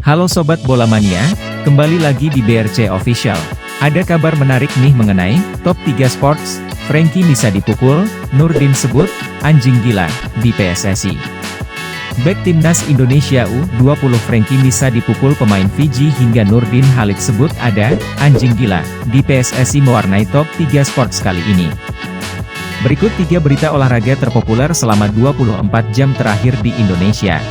Halo Sobat Bola Mania, kembali lagi di BRC Official. Ada kabar menarik nih mengenai top 3 sports, Frankie bisa dipukul, Nurdin sebut, anjing gila, di PSSI. Bek Timnas Indonesia U20 Frankie bisa dipukul pemain Fiji hingga Nurdin Halid sebut ada, anjing gila, di PSSI mewarnai top 3 sports kali ini. Berikut 3 berita olahraga terpopuler selama 24 jam terakhir di Indonesia.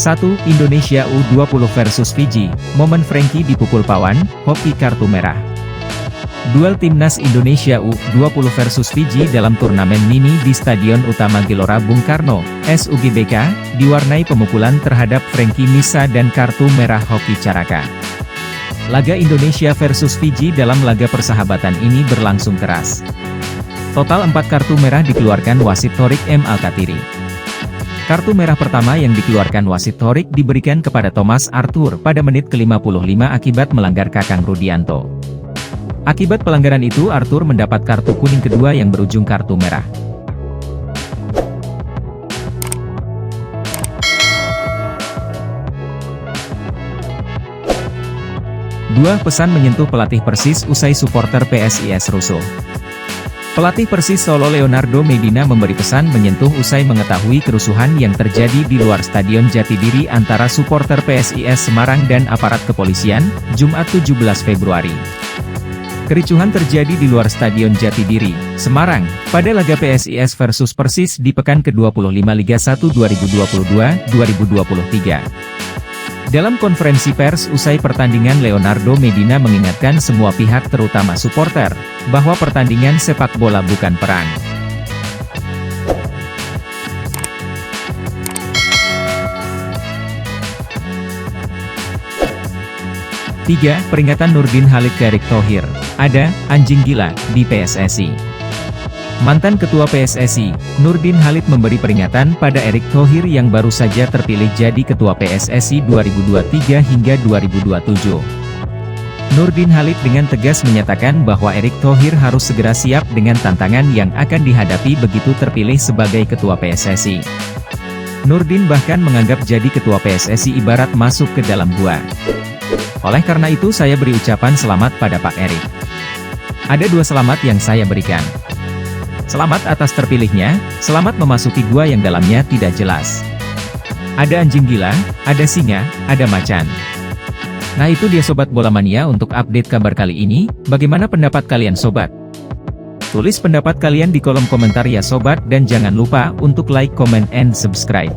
1. Indonesia U20 versus Fiji, momen Frankie dipukul pawan, hoki kartu merah. Duel Timnas Indonesia U20 versus Fiji dalam turnamen mini di Stadion Utama Gelora Bung Karno, SUGBK, diwarnai pemukulan terhadap Frankie Misa dan kartu merah hoki Caraka. Laga Indonesia versus Fiji dalam laga persahabatan ini berlangsung keras. Total 4 kartu merah dikeluarkan wasit Thorik M. Alkatiri. Kartu merah pertama yang dikeluarkan wasit Thorik diberikan kepada Thomas Arthur pada menit ke-55 akibat melanggar Kakang Rudianto. Akibat pelanggaran itu Arthur mendapat kartu kuning kedua yang berujung kartu merah. Dua pesan menyentuh pelatih Persis usai supporter PSIS rusuh. Pelatih Persis Solo Leonardo Medina memberi pesan menyentuh usai mengetahui kerusuhan yang terjadi di luar Stadion Jatidiri antara supporter PSIS Semarang dan aparat kepolisian, Jumat 17 Februari. Kericuhan terjadi di luar Stadion Jatidiri, Semarang, pada laga PSIS versus Persis di pekan ke-25 Liga 1 2022-2023. Dalam konferensi pers usai pertandingan Leonardo Medina mengingatkan semua pihak terutama supporter, bahwa pertandingan sepak bola bukan perang. Tiga, peringatan Nurdin Halid ke Erick Thohir, ada, anjing gila, di PSSI. Mantan Ketua PSSI, Nurdin Halid memberi peringatan pada Erick Thohir yang baru saja terpilih jadi Ketua PSSI 2023 hingga 2027. Nurdin Halid dengan tegas menyatakan bahwa Erick Thohir harus segera siap dengan tantangan yang akan dihadapi begitu terpilih sebagai Ketua PSSI. Nurdin bahkan menganggap jadi Ketua PSSI ibarat masuk ke dalam gua. Oleh karena itu saya beri ucapan selamat pada Pak Erick. Ada 2 selamat yang saya berikan. Selamat atas terpilihnya, selamat memasuki gua yang dalamnya tidak jelas. Ada anjing gila, ada singa, ada macan. Nah itu dia Sobat Bola Mania untuk update kabar kali ini, bagaimana pendapat kalian Sobat? Tulis pendapat kalian di kolom komentar ya Sobat dan jangan lupa untuk like, comment, and subscribe.